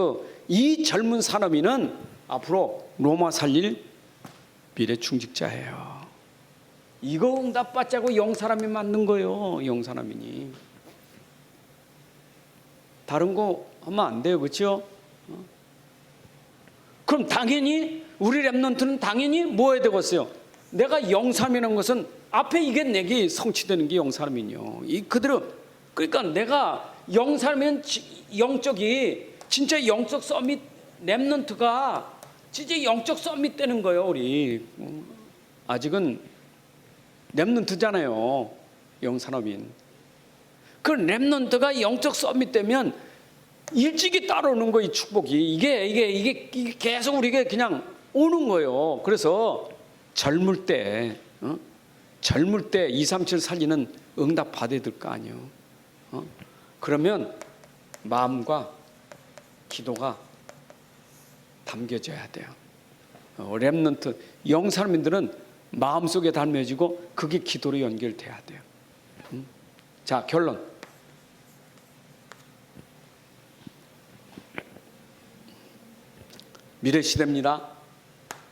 이 젊은 사람이는 앞으로 로마 살릴 미래 중직자예요. 이거 응답받자고 영사람이 만든 거예요. 영사람이니. 다른 거 하면 안 돼요. 그렇죠? 그럼 당연히 우리 렘넌트는 당연히 뭐 해야 되겠어요? 내가 영사람이라는 것은 앞에 이게 내게 성취되는 게 영사람이요. 이 그대로. 그러니까 내가 영사람이면 영적이 진짜 영적 서밋 렘넌트가 진짜 영적 서밋 되는 거예요. 우리 아직은 렘넌트잖아요. 영사람인. 그 렘넌트가 영적 서밋 되면 일찍이 따라오는 거예요. 이 축복이 이게 계속 우리에게 그냥 오는 거예요. 그래서 젊을 때 237 살리는 응답 받아야 될 거 아니에요. 그러면 마음과 기도가 담겨져야 돼요. 렘넌트 영사람인들은 마음속에 담겨지고 그게 기도로 연결돼야 돼요. 자, 결론. 미래 시대입니다.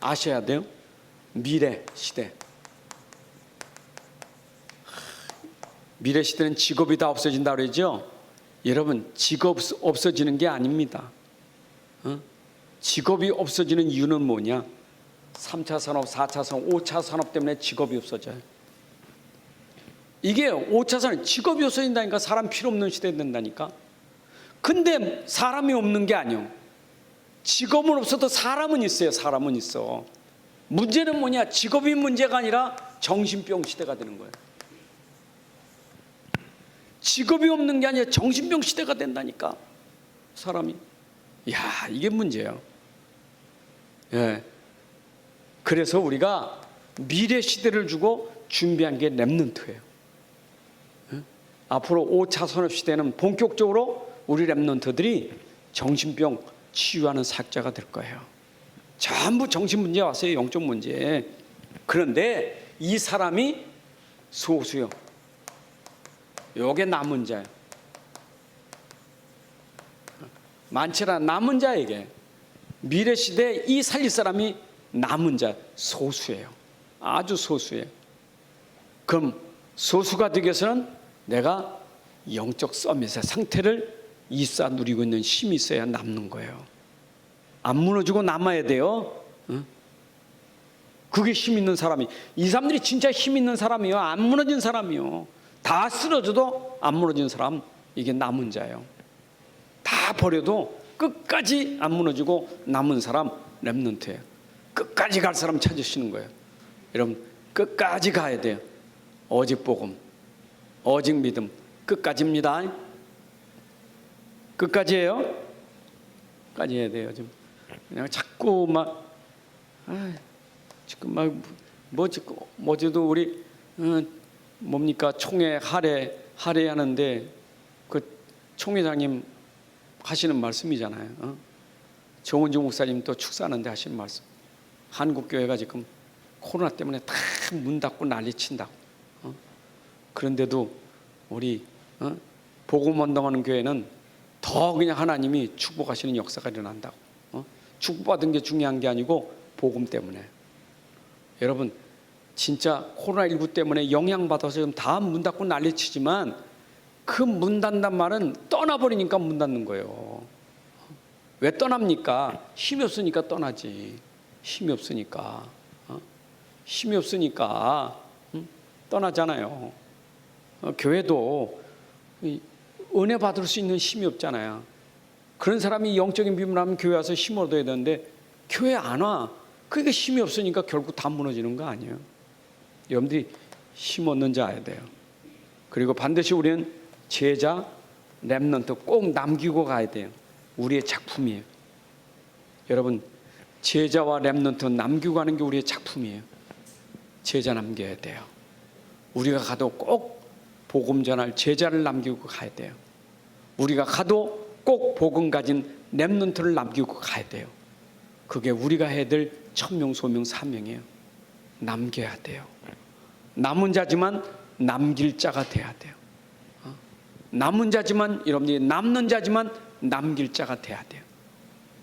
아셔야 돼요. 미래 시대. 미래 시대는 직업이 다 없어진다 그러죠. 여러분, 직업 없어지는 게 아닙니다. 직업이 없어지는 이유는 뭐냐? 3차 산업, 4차 산업, 5차 산업 때문에 직업이 없어져요. 이게 5차 산업, 직업이 없어진다니까. 사람 필요 없는 시대 된다니까. 근데 사람이 없는 게 아니에요. 직업은 없어도 사람은 있어요. 사람은 있어. 문제는 뭐냐? 직업이 문제가 아니라 정신병 시대가 되는 거예요. 직업이 없는 게 아니라 정신병 시대가 된다니까 사람이. 야, 이게 문제예요. 예. 그래서 우리가 미래 시대를 주고 준비한 게 렘넌트예요. 예? 앞으로 5차 산업 시대는 본격적으로 우리 렘넌트들이 정신병 치유하는 사역자가 될 거예요. 전부 정신 문제 왔어요. 영적 문제. 그런데 이 사람이 소수요. 요게 남은 자예요. 많지라 남은 자에게 미래 시대에 이 살릴 사람이 남은 자 소수예요. 아주 소수예요. 그럼 소수가 되기 위해서는 내가 영적 서밋의 상태를 입사 누리고 있는 힘이 있어야 남는 거예요. 안 무너지고 남아야 돼요. 그게 힘 있는 사람이. 이 사람들이 진짜 힘 있는 사람이요. 안 무너진 사람이요. 다 쓰러져도 안 무너진 사람, 이게 남은 자예요. 다 버려도 끝까지 안 무너지고 남은 사람 렘넌트예요. 끝까지 갈 사람 찾으시는 거예요. 여러분 끝까지 가야 돼요. 오직 복음, 오직 믿음, 끝까지입니다. 끝까지예요. 끝까지 해야 돼요. 좀 그냥 자꾸 막 지금 막 뭐지도 우리 뭡니까 총회 할애 하는데 그 총회장님 하시는 말씀이잖아요. 정은주 목사님 또 축사하는데 하시는 말씀. 한국 교회가 지금 코로나 때문에 다 문 닫고 난리친다고. 그런데도 우리 복음 운동하는 교회는 더 그냥 하나님이 축복하시는 역사가 일어난다고. 축복받은 게 중요한 게 아니고 복음 때문에. 여러분 진짜 코로나19 때문에 영향받아서 지금 다 문 닫고 난리치지만 그 문 닫는단 말은 떠나버리니까 문 닫는 거예요. 왜 떠납니까? 힘이 없으니까 떠나지. 힘이 없으니까. 힘이 없으니까 떠나잖아요. 교회도 은혜 받을 수 있는 힘이 없잖아요. 그런 사람이 영적인 비밀을 하면 교회 와서 힘 얻어야 되는데 교회 안 와. 그게 힘이 없으니까 결국 다 무너지는 거 아니에요. 여러분들이 힘 얻는 자 알아야 돼요. 그리고 반드시 우리는 제자, 렘넌트 꼭 남기고 가야 돼요. 우리의 작품이에요. 여러분 제자와 렘넌트 남기고 가는 게 우리의 작품이에요. 제자 남겨야 돼요. 우리가 가도 꼭 복음 전할 제자를 남기고 가야 돼요. 우리가 가도 꼭 복음 가진 렘넌트를 남기고 가야 돼요. 그게 우리가 해야 될 천명 소명 사명이에요. 남겨야 돼요. 남은 자지만 남길 자가 돼야 돼요. 남은 자지만 여러분들이 남는 자지만 남길 자가 돼야 돼요.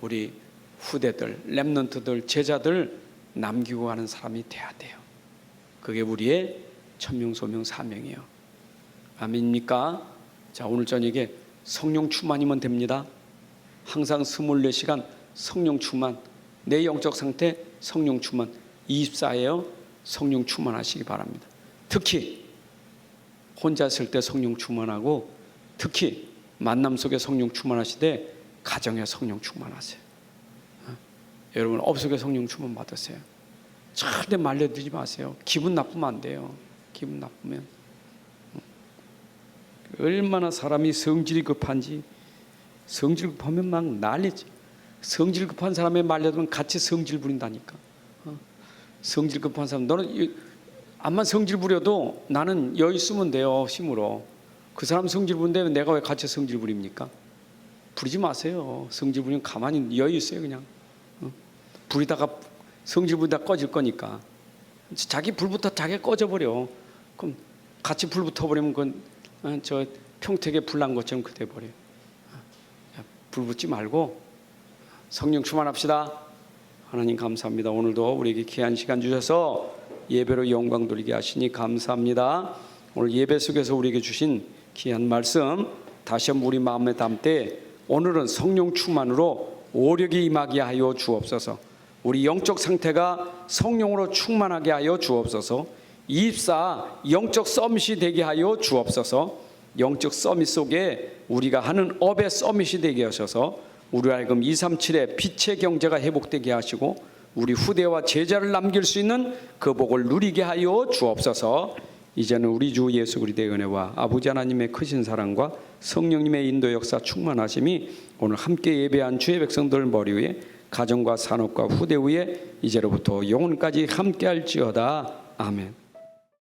우리 후대들, 렘넌트들, 제자들 남기고 가는 사람이 돼야 돼요. 그게 우리의 천명 소명 사명이에요. 아멘입니까? 자, 오늘 저녁에 성령 충만이면 됩니다. 항상 24시간 성령 충만, 내 영적 상태 성령 충만 24예요. 성령 충만하시기 바랍니다. 특히 혼자 있을 때 성령 충만하고 특히 만남 속에 성령 충만하시되 가정에 성령 충만하세요. 여러분 업속에 성령 충만 받으세요. 절대 말려들지 마세요. 기분 나쁘면 안 돼요. 기분 나쁘면 얼마나 사람이 성질이 급한지. 성질 급하면 막 난리지. 성질 급한 사람에 말려들면 같이 성질 부린다니까. 성질 급한 사람, 너는 암만 성질 부려도 나는 여유 쓰면 돼요. 힘으로. 그 사람 성질 부린데 내가 왜 같이 성질 부립니까? 부리지 마세요. 성질 부리면 가만히 여유 있어요. 그냥 부리다가 성질 부리다 꺼질 거니까. 자기 불부터 자기 꺼져버려. 그럼 같이 불 붙어버리면 그건 저 평택에 불난 것처럼 그 돼버려요. 불 붙지 말고 성령 충만합시다. 하나님 감사합니다. 오늘도 우리에게 귀한 시간 주셔서 예배로 영광 돌리게 하시니 감사합니다. 오늘 예배 속에서 우리에게 주신 귀한 말씀 다시 한번 우리 마음에 담되 오늘은 성령 충만으로 오력이 임하게 하여 주옵소서. 우리 영적 상태가 성령으로 충만하게 하여 주옵소서. 24 영적 서밋이 되게 하여 주옵소서. 영적 서밋 속에 우리가 하는 업의 서밋이 되게 하셔서 우리 알금 237의 빛의 경제가 회복되게 하시고 우리 후대와 제자를 남길 수 있는 그 복을 누리게 하여 주옵소서. 이제는 우리 주 예수 그리스도의 은혜와 아버지 하나님의 크신 사랑과 성령님의 인도 역사 충만하심이 오늘 함께 예배한 주의 백성들 머리 위에 가정과 산업과 후대 위에 이제로부터 영혼까지 함께할지어다. 아멘.